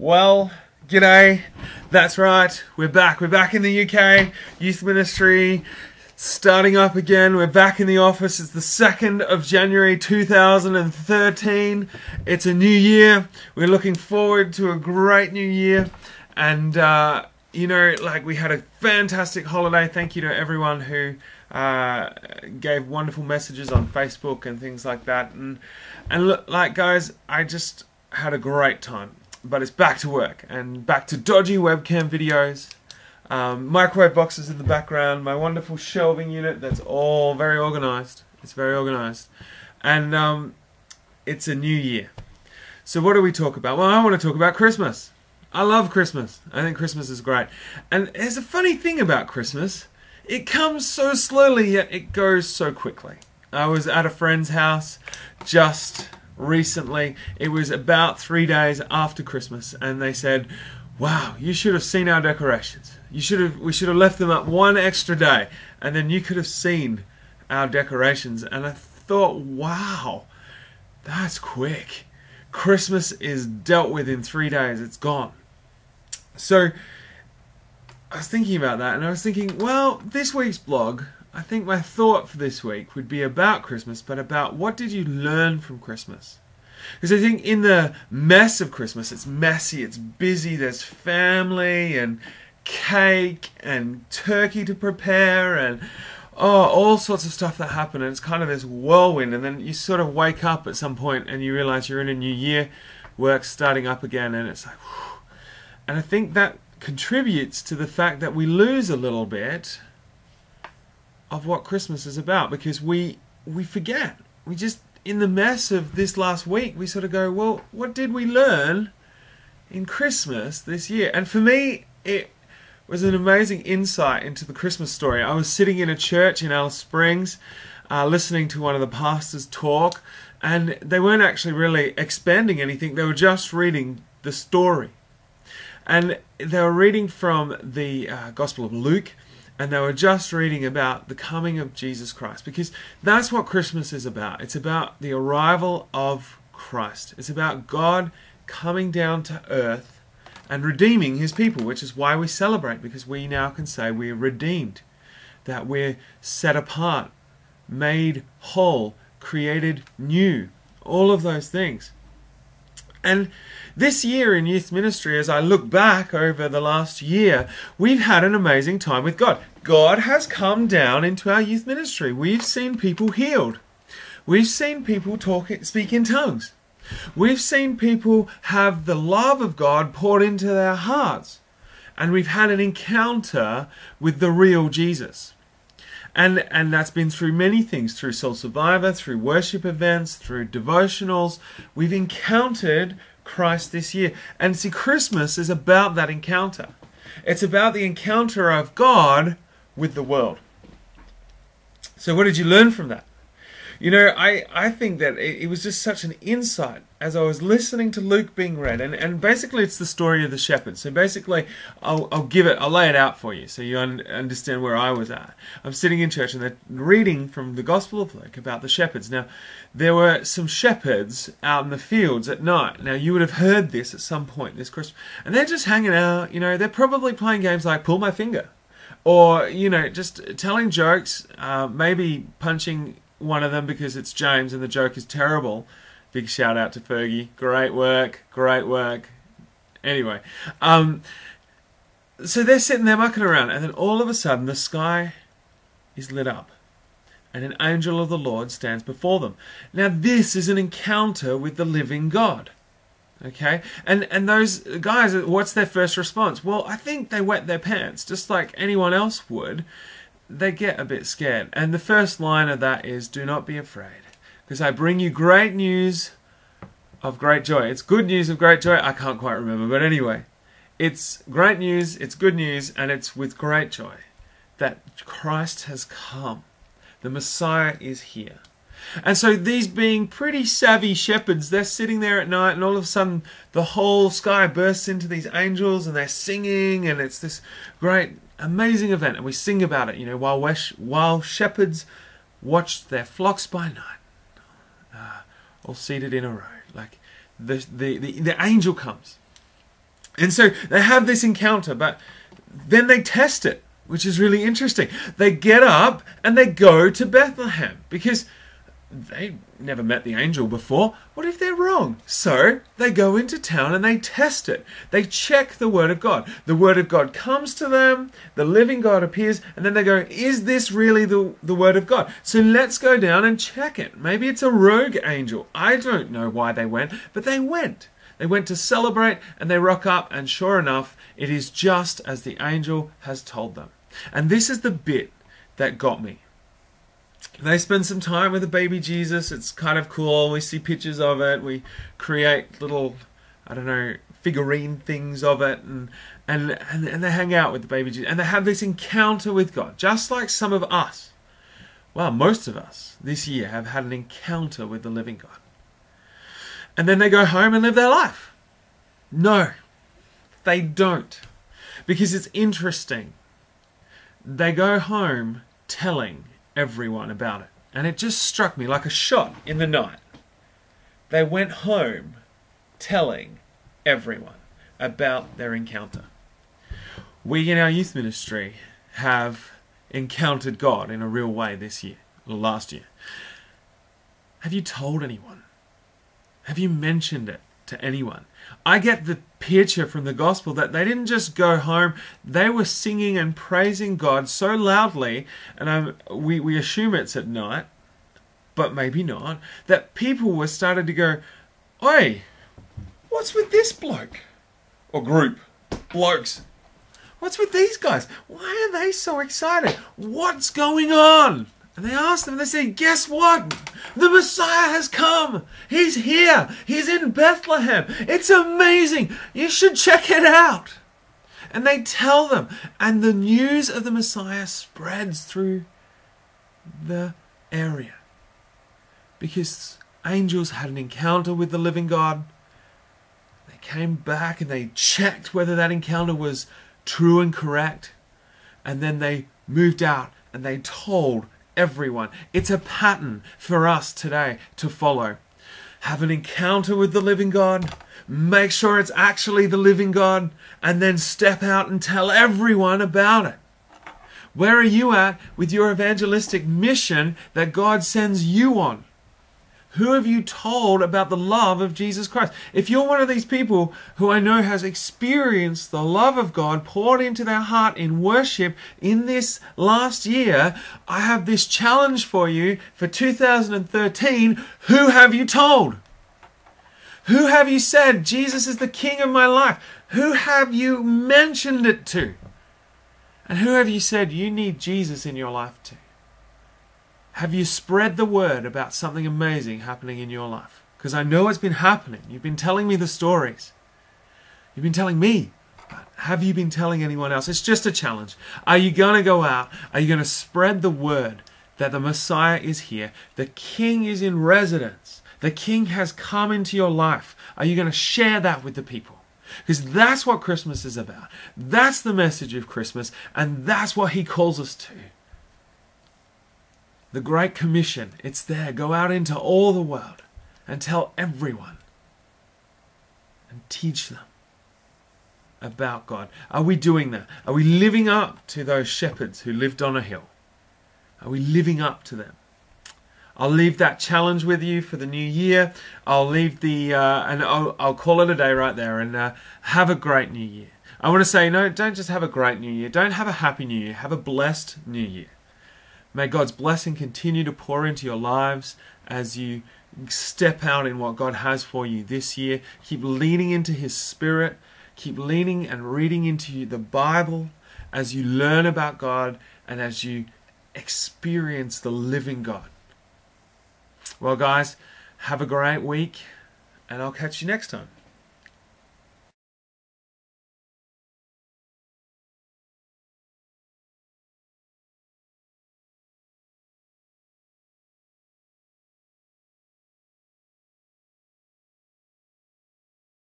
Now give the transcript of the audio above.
Well, g'day. That's right. We're back. We're back in the UK. Youth ministry starting up again. We're back in the office. It's the 2nd of January 2013. It's a new year. We're looking forward to a great new year. And, we had a fantastic holiday. Thank you to everyone who gave wonderful messages on Facebook and things like that. And look, guys, I just had a great time. But it's back to work and back to dodgy webcam videos, microwave boxes in the background, my wonderful shelving unit that's all very organised. It's very organised. And it's a new year. So what do we talk about? Well, I want to talk about Christmas. I love Christmas. I think Christmas is great. And there's a funny thing about Christmas. It comes so slowly, yet it goes so quickly. I was at a friend's house just recently. It was about 3 days after Christmas, and they said, "Wow, you should have seen our decorations. We should have left them up one extra day, and then you could have seen our decorations." And I thought, wow, that's quick. Christmas is dealt with in 3 days. It's gone. So I was thinking about that, and I was thinking, well, this week's blog, I think my thought for this week would be about Christmas, but about what did you learn from Christmas? Because I think in the mess of Christmas, it's messy, it's busy, there's family and cake and turkey to prepare and all sorts of stuff that happen, and it's kind of this whirlwind, and then you sort of wake up at some point and you realize you're in a new year, work's starting up again, and it's like, whew. And I think that contributes to the fact that we lose a little bit of what Christmas is about, because we forget. We just, in the mess of this last week, we sort of go, well, what did we learn in Christmas this year? And for me, it was an amazing insight into the Christmas story. I was sitting in a church in Alice Springs, listening to one of the pastors talk, and they weren't actually really expanding anything. They were just reading the story. And they were reading from the Gospel of Luke, and they were just reading about the coming of Jesus Christ, because that's what Christmas is about. It's about the arrival of Christ. It's about God coming down to earth and redeeming his people, which is why we celebrate, because we now can say we're redeemed, that we're set apart, made whole, created new, all of those things. And this year in youth ministry, as I look back over the last year, we've had an amazing time with God. God has come down into our youth ministry. We've seen people healed. We've seen people speak in tongues. We've seen people have the love of God poured into their hearts. And we've had an encounter with the real Jesus. And that's been through many things, through Soul Survivor, through worship events, through devotionals. We've encountered Christ this year. And see, Christmas is about that encounter. It's about the encounter of God with the world. So what did you learn from that? You know, I think that it was just such an insight as I was listening to Luke being read. And basically it's the story of the shepherds. So basically I'll lay it out for you so you understand where I was at. I'm sitting in church and they're reading from the Gospel of Luke about the shepherds. Now, there were some shepherds out in the fields at night. Now, you would have heard this at some point this Christmas. And they're just hanging out, they're probably playing games like Pull My Finger. Or, just telling jokes, maybe punching one of them because it's James and the joke is terrible. Big shout out to Fergie. Great work, great work. Anyway, so they're sitting there mucking around, and then all of a sudden the sky is lit up and an angel of the Lord stands before them. Now this is an encounter with the living God. Okay, and those guys, what's their first response? Well, I think they wet their pants, just like anyone else would. They get a bit scared. And the first line of that is, "Do not be afraid, because I bring you great news of great joy." It's good news of great joy. I can't quite remember, but anyway, it's great news, it's good news, and it's with great joy that Christ has come. The Messiah is here. And so these being pretty savvy shepherds, they're sitting there at night, and all of a sudden the whole sky bursts into these angels, and they're singing, and it's this great, amazing event. And we sing about it, while shepherds watched their flocks by night, all seated in a row. Like the angel comes, And so they have this encounter, but then they test it, which is really interesting. They get up and they go to Bethlehem because they never met the angel before. What if they're wrong? So they go into town and they test it. They check the Word of God. The Word of God comes to them, the living God appears, and then they go, is this really the Word of God? So let's go down and check it. Maybe it's a rogue angel. I don't know why they went, but they went. They went to celebrate and they rock up, and sure enough, it is just as the angel has told them. And this is the bit that got me. They spend some time with the baby Jesus. It's kind of cool. We see pictures of it. We create little, I don't know, figurine things of it. And they hang out with the baby Jesus. And they have this encounter with God. Just like some of us. Well, most of us this year have had an encounter with the living God. And then they go home and live their life. No, they don't. Because it's interesting. They go home telling everyone about it. And it just struck me like a shot in the night. They went home telling everyone about their encounter. We in our youth ministry have encountered God in a real way this year, or last year. Have you told anyone? Have you mentioned it to anyone? I get the picture from the gospel that they didn't just go home, they were singing and praising God so loudly, and we assume it's at night, but maybe not, that people were starting to go, "Oi, what's with this bloke?" Or group, blokes. What's with these guys? Why are they so excited? What's going on? And they asked them, they said, guess what? The Messiah has come. He's here. He's in Bethlehem. It's amazing. You should check it out. And they tell them. And the news of the Messiah spreads through the area. Because angels had an encounter with the living God. They came back and they checked whether that encounter was true and correct. And then they moved out and they told everyone. It's a pattern for us today to follow. Have an encounter with the living God, make sure it's actually the living God, and then step out and tell everyone about it. Where are you at with your evangelistic mission that God sends you on? Who have you told about the love of Jesus Christ? If you're one of these people who I know has experienced the love of God poured into their heart in worship in this last year, I have this challenge for you for 2013. Who have you told? Who have you said, Jesus is the King of my life? Who have you mentioned it to? And who have you said you need Jesus in your life to? Have you spread the word about something amazing happening in your life? Because I know it's been happening. You've been telling me the stories. You've been telling me. But have you been telling anyone else? It's just a challenge. Are you going to go out? Are you going to spread the word that the Messiah is here? The King is in residence. The King has come into your life. Are you going to share that with the people? Because that's what Christmas is about. That's the message of Christmas. And that's what He calls us to. The Great Commission, it's there. Go out into all the world and tell everyone and teach them about God. Are we doing that? Are we living up to those shepherds who lived on a hill? Are we living up to them? I'll leave that challenge with you for the new year. I'll leave and I'll call it a day right there, and have a great new year. I want to say, no, don't just have a great new year. Don't have a happy new year. Have a blessed new year. May God's blessing continue to pour into your lives as you step out in what God has for you this year. Keep leaning into His Spirit. Keep leaning and reading into the Bible as you learn about God and as you experience the living God. Well, guys, have a great week, and I'll catch you next time.